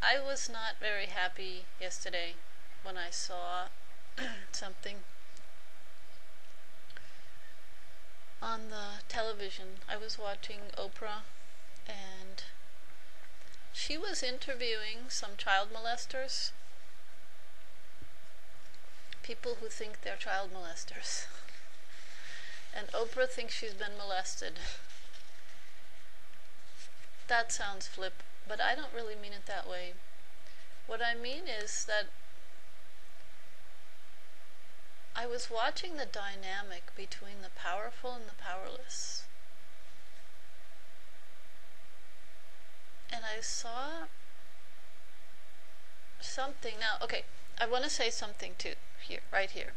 I was not very happy yesterday when I saw something on the television. I was watching Oprah, and she was interviewing some child molesters, people who think they're child molesters. And Oprah thinks she's been molested. That sounds flip, but I don't really mean it that way. What I mean is that I was watching the dynamic between the powerful and the powerless. And I saw something. Now, okay, I want to say something too, here, right here.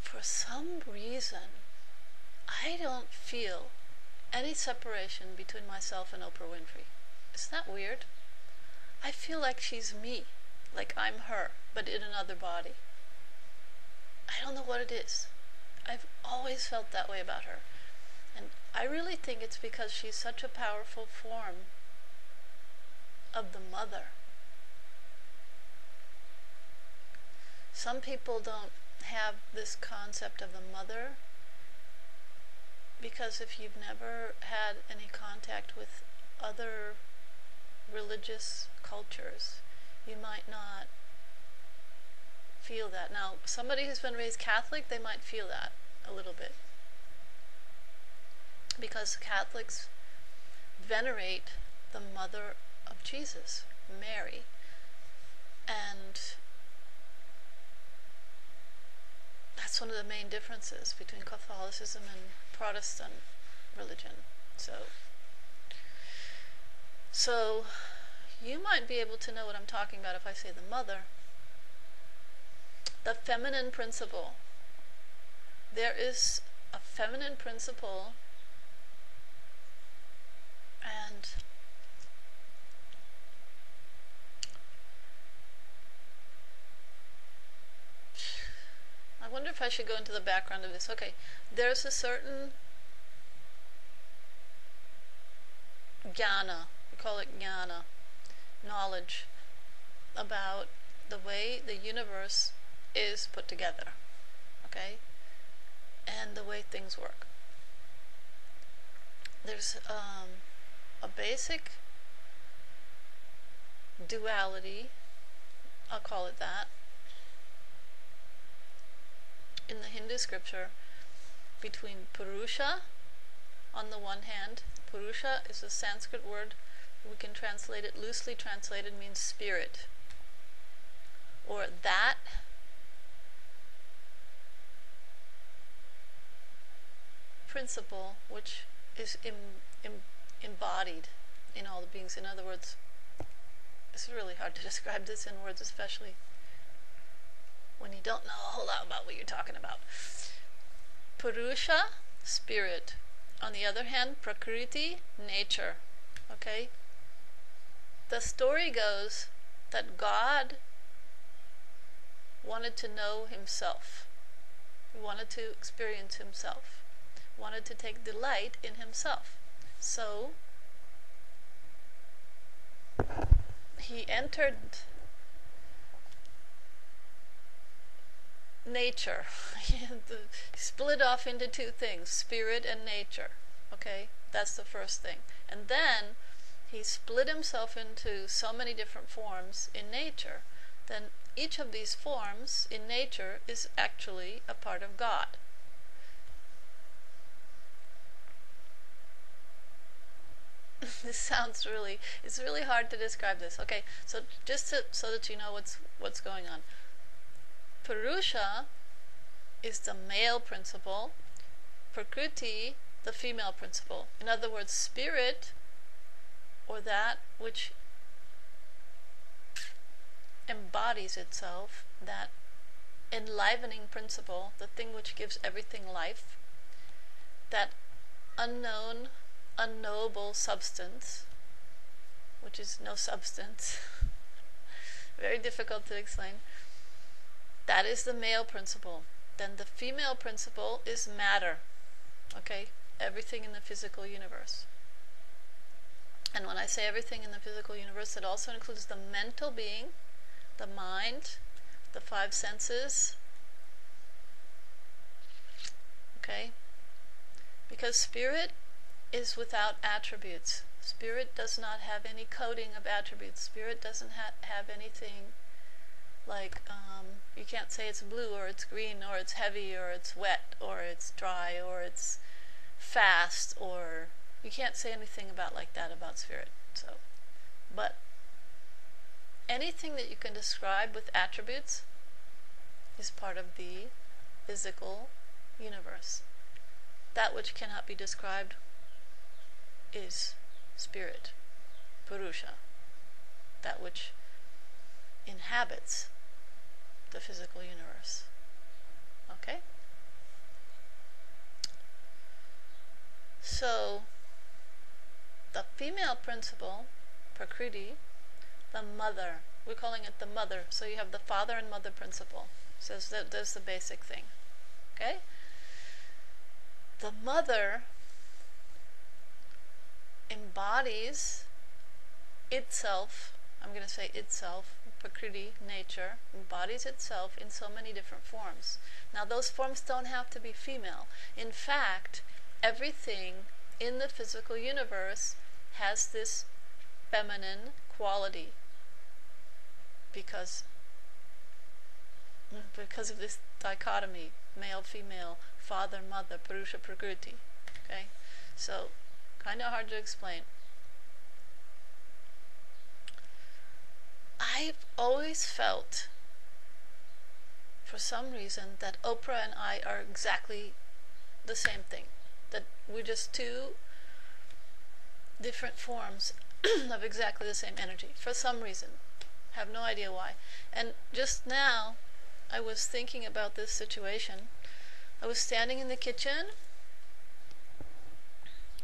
For some reason, I don't feel any separation between myself and Oprah Winfrey. Isn't that weird? I feel like she's me, like I'm her, but in another body. I don't know what it is. I've always felt that way about her. And I really think it's because she's such a powerful form of the mother. Some people don't have this concept of the mother because if you've never had any contact with other religious cultures, you might not feel that. Now, somebody who's been raised Catholic, they might feel that a little bit, because Catholics venerate the mother of Jesus, Mary, and that's one of the main differences between Catholicism and Protestant religion. So you might be able to know what I'm talking about if I say the mother. The feminine principle. There is a feminine principle, and I wonder if I should go into the background of this. Okay, there's a certain jnana, we call it jnana, knowledge about the way the universe is put together, okay, and the way things work. There's a basic duality, I'll call it that, in the Hindu scripture between Purusha on the one hand. Purusha is a Sanskrit word. We can translate it, loosely translated, means spirit, or that principle which is embodied in all the beings. In other words, it's really hard to describe this in words, especially when you don't know a whole lot about what you're talking about. Purusha, spirit. On the other hand, Prakriti, nature. Okay? The story goes that God wanted to know himself. He wanted to experience himself. Wanted to take delight in himself. So he entered nature. He split off into two things, spirit and nature. Okay, that's the first thing. And then he split himself into so many different forms in nature. Then each of these forms in nature is actually a part of God. This sounds it's really hard to describe this. Okay, so just so that you know what's going on. Purusha is the male principle, Prakriti the female principle. In other words, spirit, or that which embodies itself, that enlivening principle, the thing which gives everything life, that unknown, unknowable substance, which is no substance, very difficult to explain. That is the male principle. Then the female principle is matter. Okay? Everything in the physical universe. And when I say everything in the physical universe, it also includes the mental being, the mind, the five senses. Okay? Because spirit is without attributes. Spirit does not have any coding of attributes. Spirit doesn't have anything like, you can't say it's blue or it's green or it's heavy or it's wet or it's dry or it's fast, or you can't say anything about like that about spirit. So, but anything that you can describe with attributes is part of the physical universe. That which cannot be described is spirit, Purusha, that which inhabits the physical universe. Okay? So, the female principle, Prakriti, the mother, we're calling it the mother. So you have the father and mother principle. So there's the basic thing. Okay? The mother embodies itself, I'm going to say itself, Prakriti, nature, embodies itself in so many different forms. Now those forms don't have to be female. In fact, everything in the physical universe has this feminine quality because of this dichotomy, male, female, father, mother, Purusha, Prakriti. Okay? So, kind of hard to explain. I've always felt, for some reason, that Oprah and I are exactly the same thing. That we're just two different forms of exactly the same energy. For some reason. Have no idea why. And just now, I was thinking about this situation. I was standing in the kitchen,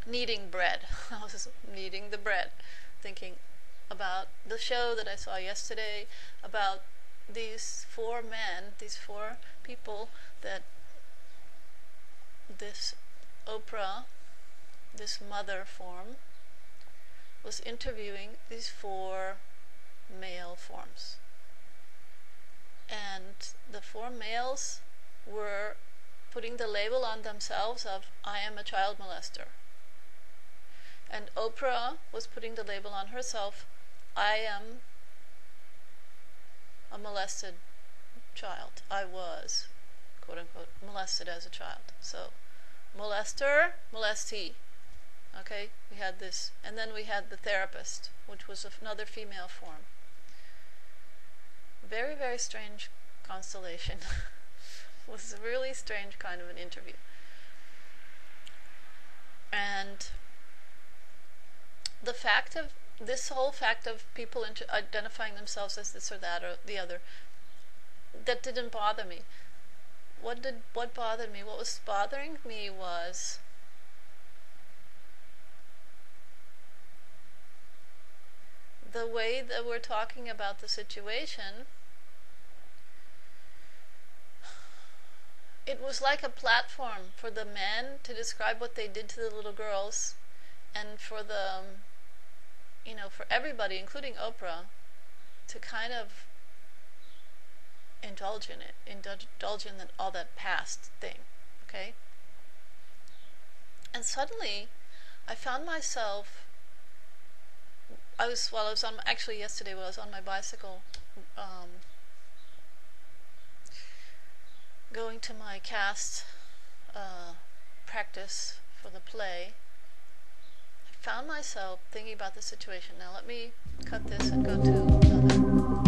kneading bread. I was kneading the bread, thinking about the show that I saw yesterday, about these four men, these four people that this Oprah, this mother form, was interviewing these four male forms. And the four males were putting the label on themselves of, I am a child molester. And Oprah was putting the label on herself, I am a molested child. I was, quote unquote, molested as a child. So, molester, molestee. Okay, we had this. And then we had the therapist, which was another female form. Very, very strange constellation. It was a really strange kind of an interview. And the fact of this whole fact of people identifying themselves as this or that or the other, that didn't bother me. What bothered me? What was bothering me was the way that we're talking about the situation. It was like a platform for the men to describe what they did to the little girls, and for the, for everybody, including Oprah, to kind of indulge in it, indulge in all that past thing, okay? And suddenly, I found myself, yesterday when I was on my bicycle, going to my cast practice for the play, I found myself thinking about the situation. Now let me cut this and go to another.